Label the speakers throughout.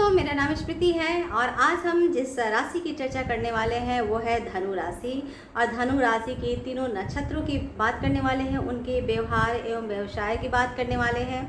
Speaker 1: दोस्तों, मेरा नाम स्मृति है और आज हम जिस राशि की चर्चा करने वाले हैं वो है धनु राशि। और धनु राशि के तीनों नक्षत्रों की बात करने वाले हैं, उनके व्यवहार एवं व्यवसाय की बात करने वाले हैं।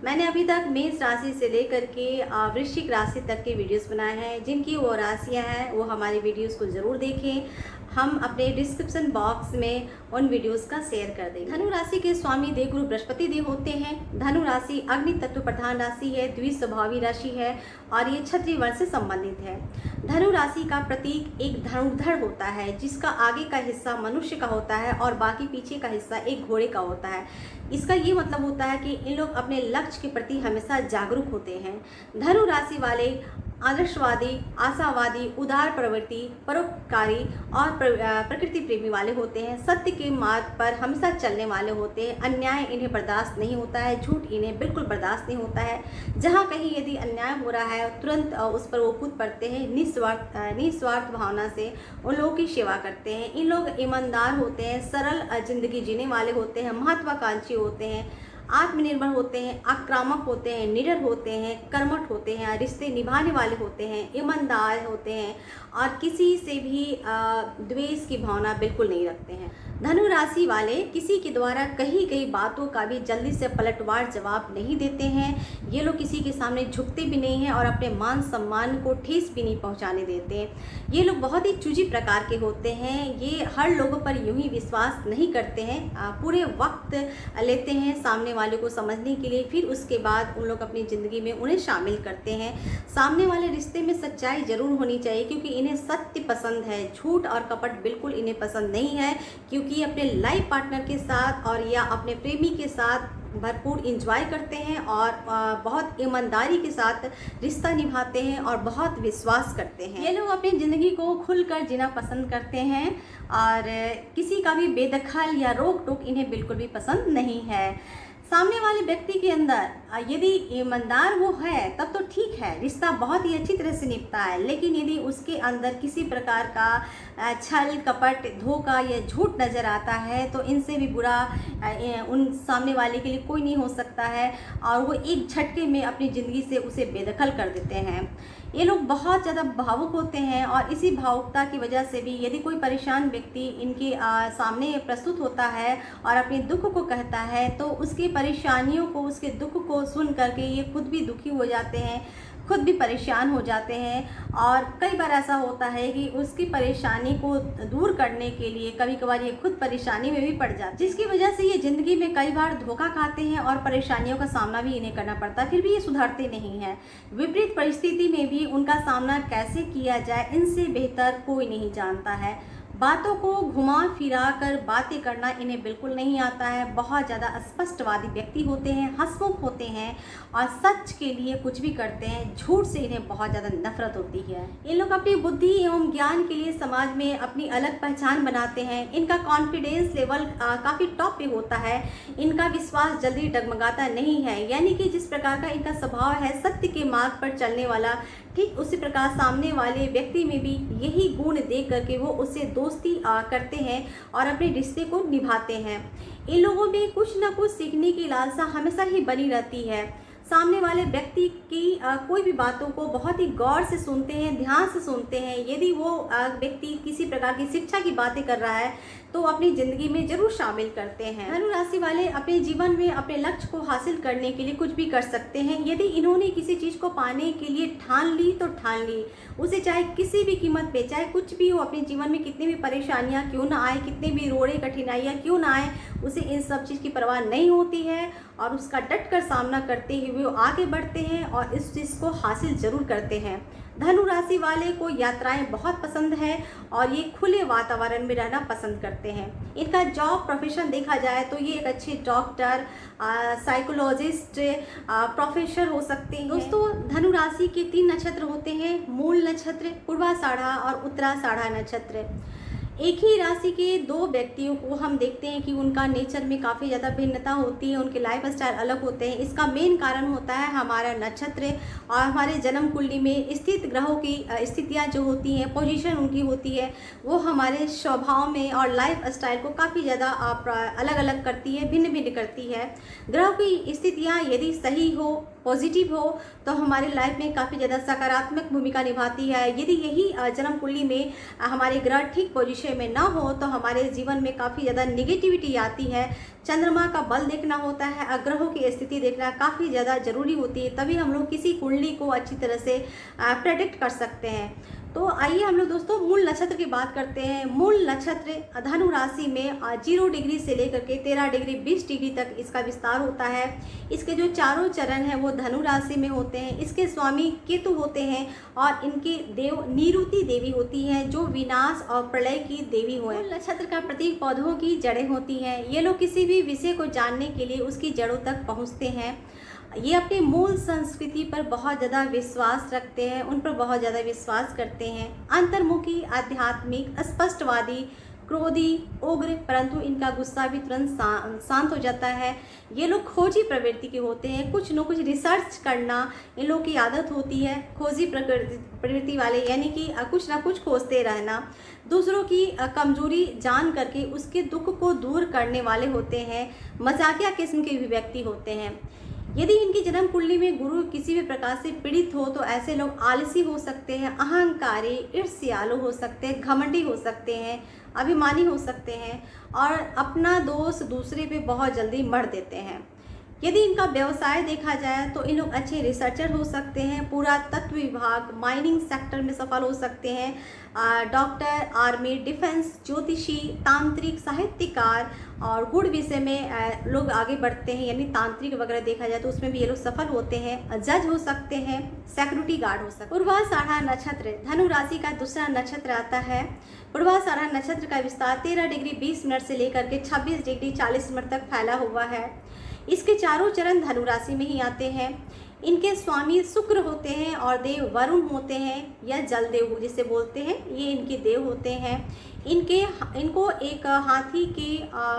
Speaker 1: मैंने अभी तक मेष राशि से लेकर के वृश्चिक राशि तक के वीडियोस बनाए हैं। जिनकी वो राशियां हैं वो हमारी वीडियोस को ज़रूर देखें। हम अपने डिस्क्रिप्शन बॉक्स में उन वीडियोस का शेयर कर देंगे। धनु राशि के स्वामी देवगुरु बृहस्पति देव होते हैं। धनु राशि अग्नि तत्व प्रधान राशि है, द्विस्वभावी राशि है और ये क्षत्रिय वर्ण से संबंधित है। धनु राशि का प्रतीक एक धनुर्धर होता है, जिसका आगे का हिस्सा मनुष्य का होता है और बाकी पीछे का हिस्सा एक घोड़े का होता है। इसका ये मतलब होता है कि इन लोग अपने लक्ष्य के प्रति हमेशा जागरूक होते हैं। धनु राशि वाले आदर्शवादी, आशावादी, उदार प्रवृत्ति, परोपकारी और प्रकृति प्रेमी वाले होते हैं। सत्य के मार्ग पर हमेशा चलने वाले होते हैं। अन्याय इन्हें बर्दाश्त नहीं होता है, झूठ इन्हें बिल्कुल बर्दाश्त नहीं होता है। जहाँ कहीं यदि अन्याय हो रहा है तुरंत उस पर वो कूद पड़ते हैं। निस्वार्थ भावना से उन लोगों की सेवा करते हैं। इन लोग ईमानदार होते हैं, सरल जिंदगी जीने वाले होते हैं, महत्वाकांक्षी होते हैं, आत्मनिर्भर होते हैं, आक्रामक होते हैं, निडर होते हैं, कर्मठ होते हैं, रिश्ते निभाने वाले होते हैं, ईमानदार होते हैं और किसी से भी द्वेष की भावना बिल्कुल नहीं रखते हैं। धनु राशि वाले किसी के द्वारा कही गई बातों का भी जल्दी से पलटवार जवाब नहीं देते हैं। ये लोग किसी के सामने झुकते भी नहीं हैं और अपने मान सम्मान को ठेस भी नहीं पहुंचाने देते। ये लोग बहुत ही चूजी प्रकार के होते हैं। ये हर लोगों पर यूं ही विश्वास नहीं करते हैं, पूरे वक्त लेते हैं सामने वाले को समझने के लिए, फिर उसके बाद उन लोग अपनी ज़िंदगी में उन्हें शामिल करते हैं। सामने वाले रिश्ते में सच्चाई जरूर होनी चाहिए, क्योंकि इन्हें सत्य पसंद है। झूठ और कपट बिल्कुल इन्हें पसंद नहीं है, क्योंकि अपने लाइफ पार्टनर के साथ और या अपने प्रेमी के साथ भरपूर इंजॉय करते हैं और बहुत ईमानदारी के साथ रिश्ता निभाते हैं और बहुत विश्वास करते हैं। ये लोग अपनी ज़िंदगी को खुलकर जीना पसंद करते हैं और किसी का भी बेदखल या रोक टोक इन्हें बिल्कुल भी पसंद नहीं है। सामने वाले व्यक्ति के अंदर यदि ईमानदार वो है तब तो ठीक है, रिश्ता बहुत ही अच्छी तरह से निपटा है। लेकिन यदि उसके अंदर किसी प्रकार का छल कपट, धोखा या झूठ नज़र आता है तो इनसे भी बुरा उन सामने वाले के लिए कोई नहीं हो सकता है और वो एक झटके में अपनी ज़िंदगी से उसे बेदखल कर देते हैं। ये लोग बहुत ज़्यादा भावुक होते हैं और इसी भावुकता की वजह से भी यदि कोई परेशान व्यक्ति इनके सामने प्रस्तुत होता है और अपने दुख को कहता है तो उसकी परेशानियों को, उसके दुख को सुन करके ये खुद भी दुखी हो जाते हैं, खुद भी परेशान हो जाते हैं। और कई बार ऐसा होता है कि उसकी परेशानी को दूर करने के लिए कभी कभार ये खुद परेशानी में भी पड़ जाते हैं, जिसकी वजह से ये ज़िंदगी में कई बार धोखा खाते हैं और परेशानियों का सामना भी इन्हें करना पड़ता है। फिर भी ये सुधरते नहीं हैं। विपरीत परिस्थिति में भी उनका सामना कैसे किया जाए इनसे बेहतर कोई नहीं जानता है। बातों को घुमा फिरा कर बातें करना इन्हें बिल्कुल नहीं आता है। बहुत ज़्यादा स्पष्टवादी व्यक्ति होते हैं, हंसमुख होते हैं और सच के लिए कुछ भी करते हैं। झूठ से इन्हें बहुत ज़्यादा नफरत होती है। ये लोग अपनी बुद्धि एवं ज्ञान के लिए समाज में अपनी अलग पहचान बनाते हैं। इनका कॉन्फिडेंस लेवल काफ़ी टॉप पे होता है। इनका विश्वास जल्दी डगमगाता नहीं है, यानी कि जिस प्रकार का इनका स्वभाव है सत्य के मार्ग पर चलने वाला, ठीक उसी प्रकार सामने वाले व्यक्ति में भी यही गुण देख करके वो उससे दोस्ती करते हैं और अपने रिश्ते को निभाते हैं। इन लोगों में कुछ न कुछ सीखने की लालसा हमेशा ही बनी रहती है। सामने वाले व्यक्ति की कोई भी बातों को बहुत ही गौर से सुनते हैं, ध्यान से सुनते हैं। यदि वो व्यक्ति किसी प्रकार की शिक्षा की बातें कर रहा है तो अपनी ज़िंदगी में ज़रूर शामिल करते हैं। धनु राशि वाले अपने जीवन में अपने लक्ष्य को हासिल करने के लिए कुछ भी कर सकते हैं। यदि इन्होंने किसी चीज़ को पाने के लिए ठान ली तो ठान ली, उसे चाहे किसी भी कीमत पे, चाहे कुछ भी हो, अपने जीवन में कितनी भी परेशानियां क्यों ना आए, कितने भी रोड़े कठिनाइयां क्यों ना आए, उसे इन सब चीज़ की परवाह नहीं होती है और उसका डट कर सामना करते हुए वो आगे बढ़ते हैं और इस चीज़ को हासिल ज़रूर करते हैं। धनु राशि वाले को यात्राएं बहुत पसंद है और ये खुले वातावरण में रहना पसंद करते हैं। इनका जॉब प्रोफेशन देखा जाए तो ये एक अच्छे डॉक्टर, साइकोलॉजिस्ट, प्रोफेसर हो सकते हैं। दोस्तों, धनु राशि के 3 नक्षत्र होते हैं, मूल नक्षत्र, पूर्वाषाढ़ा और उत्तराषाढ़ा नक्षत्र। एक ही राशि के दो व्यक्तियों को हम देखते हैं कि उनका नेचर में काफ़ी ज़्यादा भिन्नता होती है, उनके लाइफ स्टाइल अलग होते हैं। इसका मेन कारण होता है हमारा नक्षत्र और हमारे जन्म कुंडली में स्थित ग्रहों की स्थितियाँ जो होती हैं, पोजीशन उनकी होती है, वो हमारे स्वभाव में और लाइफ स्टाइल को काफ़ी ज़्यादा अलग अलग करती है, भिन्न भिन्न करती है। ग्रहों की स्थितियाँ यदि सही हो, पॉजिटिव हो, तो हमारे लाइफ में काफ़ी ज़्यादा सकारात्मक भूमिका निभाती है। यदि यही जन्म कुंडली में हमारे ग्रह ठीक पोजीशन में ना हो तो हमारे जीवन में काफ़ी ज़्यादा निगेटिविटी आती है। चंद्रमा का बल देखना होता है, ग्रहों की स्थिति देखना काफ़ी ज़्यादा ज़रूरी होती है, तभी हम लोग किसी कुंडली को अच्छी तरह से प्रेडिक्ट कर सकते हैं। तो आइए हम लोग दोस्तों मूल नक्षत्र की बात करते हैं। मूल नक्षत्र धनु राशि में 0 डिग्री से लेकर के 13 डिग्री 20 डिग्री तक इसका विस्तार होता है। इसके जो चारों चरण हैं वो धनु राशि में होते हैं। इसके स्वामी केतु होते हैं और इनके देव निरुति देवी होती हैं, जो विनाश और प्रलय की देवी हुए। मूल नक्षत्र का प्रतीक पौधों की जड़ें होती हैं। ये लोग किसी भी विषय को जानने के लिए उसकी जड़ों तक पहुँचते हैं। ये अपने मूल संस्कृति पर बहुत ज़्यादा विश्वास रखते हैं, उन पर बहुत ज़्यादा विश्वास करते हैं। अंतर्मुखी, आध्यात्मिक, स्पष्टवादी, क्रोधी, उग्र, परंतु इनका गुस्सा भी तुरंत शांत हो जाता है। ये लोग खोजी प्रवृत्ति के होते हैं, कुछ न कुछ रिसर्च करना इन लोगों की आदत होती है। खोजी प्रवृत्ति वाले यानी कि कुछ ना कुछ खोजते रहना। दूसरों की कमजोरी जान करके उसके दुख को दूर करने वाले होते हैं। मजाकिया किस्म के भी व्यक्ति होते हैं। यदि इनकी जन्म कुंडली में गुरु किसी भी प्रकार से पीड़ित हो तो ऐसे लोग आलसी हो सकते हैं, अहंकारी, ईर्ष्यालु हो सकते हैं, घमंडी हो सकते हैं, अभिमानी हो सकते हैं और अपना दोष दूसरे पे बहुत जल्दी मढ़ देते हैं। यदि इनका व्यवसाय देखा जाए तो इन लोग अच्छे रिसर्चर हो सकते हैं, पुरातत्व विभाग, माइनिंग सेक्टर में सफल हो सकते हैं, डॉक्टर, आर्मी, डिफेंस, ज्योतिषी, तांत्रिक, साहित्यकार और गुण विषय में लोग आगे बढ़ते हैं, यानी तांत्रिक वगैरह देखा जाए तो उसमें भी ये लोग सफल होते हैं। जज हो सकते हैं, सिक्योरिटी गार्ड हो सकते हैं। पूर्वाषाढ़ा नक्षत्र धनु राशि का दूसरा नक्षत्र आता है। पूर्वाषाढ़ा नक्षत्र का विस्तार 13 डिग्री 20 मिनट से लेकर के 26 डिग्री 40 मिनट तक फैला हुआ है। इसके चारों चरण धनु राशि में ही आते हैं। इनके स्वामी शुक्र होते हैं और देव वरुण होते हैं या जल देव जिसे बोलते हैं, ये इनके देव होते हैं। इनको एक हाथी के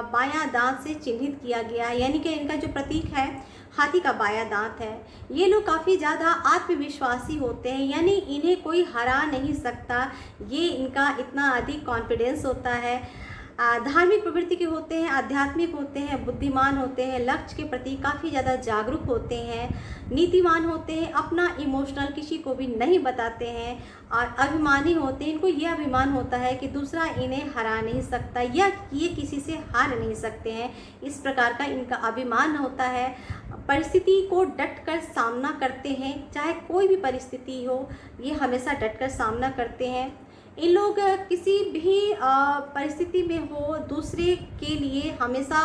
Speaker 1: बायां दांत से चिन्हित किया गया है, यानी कि इनका जो प्रतीक है हाथी का बायां दांत है। ये लोग काफ़ी ज़्यादा आत्मविश्वासी होते हैं, यानी इन्हें कोई हरा नहीं सकता, ये इनका इतना अधिक कॉन्फिडेंस होता है। धार्मिक प्रवृत्ति के होते हैं, आध्यात्मिक होते हैं, बुद्धिमान होते हैं, लक्ष्य के प्रति काफ़ी ज़्यादा जागरूक होते हैं, नीतिवान होते हैं, अपना इमोशनल किसी को भी नहीं बताते हैं और अभिमानी होते हैं। इनको यह अभिमान होता है कि दूसरा इन्हें हरा नहीं सकता या ये किसी से हार नहीं सकते हैं, इस प्रकार का इनका अभिमान होता है। परिस्थिति को डट कर सामना करते हैं, चाहे कोई भी परिस्थिति हो, ये हमेशा डट कर सामना करते हैं। इन लोग किसी भी परिस्थिति में हो दूसरे के लिए हमेशा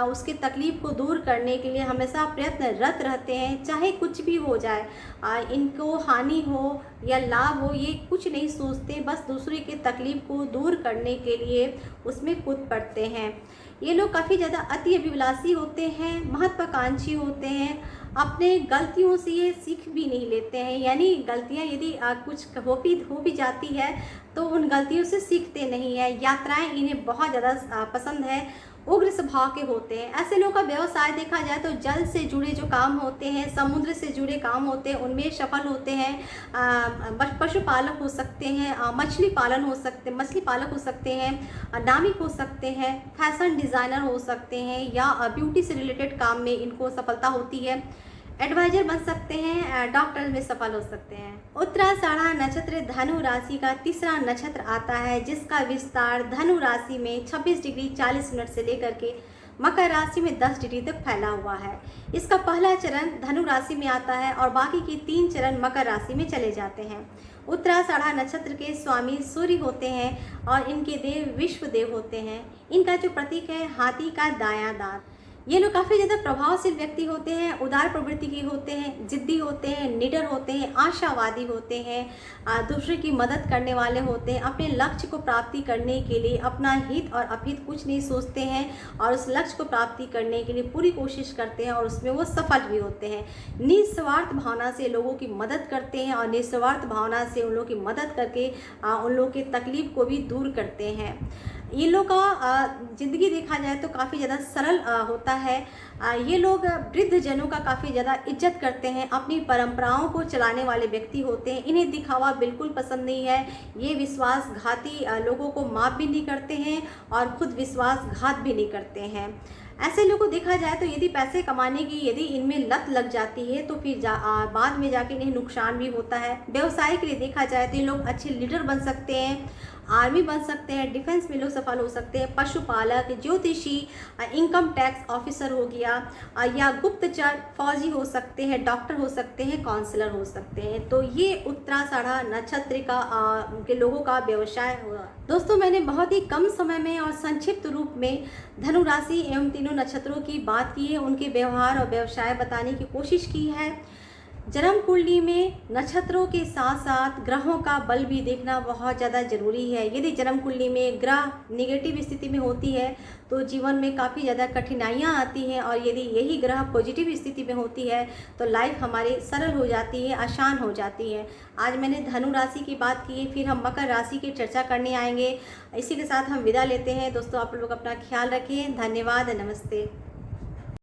Speaker 1: उसके तकलीफ़ को दूर करने के लिए हमेशा प्रयत्नरत रहते हैं, चाहे कुछ भी हो जाए। इनको हानि हो या लाभ हो ये कुछ नहीं सोचते, बस दूसरे के तकलीफ़ को दूर करने के लिए उसमें कूद पड़ते हैं। ये लोग काफ़ी ज़्यादा अति अभिलाषी होते हैं, महत्वाकांक्षी होते हैं। अपने गलतियों से ये सीख भी नहीं लेते हैं, यानी गलतियाँ यदि कुछ हो भी जाती है तो उन गलतियों से सीखते नहीं है। यात्राएं इन्हें बहुत ज़्यादा पसंद है, उग्र स्वभाव के होते हैं। ऐसे लोगों का व्यवसाय देखा जाए तो जल से जुड़े जो काम होते हैं, समुद्र से जुड़े काम होते हैं, उनमें सफल होते हैं। पशुपालक हो सकते हैं, मछली पालक हो सकते हैं, नाविक हो सकते हैं, फैशन डिज़ाइनर हो सकते हैं या ब्यूटी से रिलेटेड काम में इनको सफलता होती है। एडवाइजर बन सकते हैं, डॉक्टर में सफल हो सकते हैं। उत्तराषाढ़ा नक्षत्र धनु राशि का तीसरा नक्षत्र आता है, जिसका विस्तार धनु राशि में 26 डिग्री 40 मिनट से लेकर के मकर राशि में 10 डिग्री तक फैला हुआ है। इसका पहला चरण धनु राशि में आता है और बाकी के 3 चरण मकर राशि में चले जाते हैं। उत्तराषाढ़ा नक्षत्र के स्वामी सूर्य होते हैं और इनके देव विश्व देव होते हैं। इनका जो प्रतीक है हाथी का दायां दांत। ये लोग काफ़ी ज़्यादा प्रभावशील व्यक्ति होते हैं, उदार प्रवृत्ति के होते हैं, जिद्दी होते हैं, निडर होते हैं, आशावादी होते हैं, दूसरे की मदद करने वाले होते हैं, अपने लक्ष्य को प्राप्ति करने के लिए अपना हित और अहित कुछ नहीं सोचते हैं और उस लक्ष्य को प्राप्ति करने के लिए पूरी कोशिश करते हैं और उसमें वो सफल भी होते हैं। निस्वार्थ भावना से लोगों की मदद करते हैं और निस्वार्थ भावना से उन लोगों की मदद करके उन लोगों की तकलीफ को भी दूर करते हैं। ये लोग का ज़िंदगी देखा जाए तो काफ़ी ज़्यादा सरल होता है। ये लोग वृद्ध जनों का काफ़ी ज़्यादा इज्जत करते हैं, अपनी परंपराओं को चलाने वाले व्यक्ति होते हैं। इन्हें दिखावा बिल्कुल पसंद नहीं है। ये विश्वासघाती लोगों को माफ़ भी नहीं करते हैं और खुद विश्वासघात भी नहीं करते हैं। ऐसे लोगों को देखा जाए तो यदि पैसे कमाने की यदि इनमें लत लग जाती है तो फिर बाद में जाके इन्हें नुकसान भी होता है। व्यवसाय के लिए देखा जाए तो ये लोग अच्छे लीडर बन सकते हैं, आर्मी बन सकते हैं, डिफेंस में लोग सफल हो सकते हैं, पशुपालक, ज्योतिषी, इनकम टैक्स ऑफिसर हो गया, या गुप्तचर, फौजी हो सकते हैं, डॉक्टर हो सकते हैं, काउंसलर हो सकते हैं। तो ये उत्तराषाढ़ा नक्षत्र का के लोगों का व्यवसाय हुआ। दोस्तों, मैंने बहुत ही कम समय में और संक्षिप्त रूप में धनु राशि एवं तीनों नक्षत्रों की बात की है, उनके व्यवहार और व्यवसाय बताने की कोशिश की है। जन्म कुंडली में नक्षत्रों के साथ साथ ग्रहों का बल भी देखना बहुत ज़्यादा ज़रूरी है। यदि जन्म कुंडली में ग्रह नेगेटिव स्थिति में होती है तो जीवन में काफ़ी ज़्यादा कठिनाइयाँ आती हैं, और यदि यही ग्रह पॉजिटिव स्थिति में होती है तो लाइफ हमारी सरल हो जाती है, आसान हो जाती है। आज मैंने धनु राशि की बात की, फिर हम मकर राशि की चर्चा करने आएंगे। इसी के साथ हम विदा लेते हैं। दोस्तों, आप लोग अपना ख्याल रखें। धन्यवाद, नमस्ते।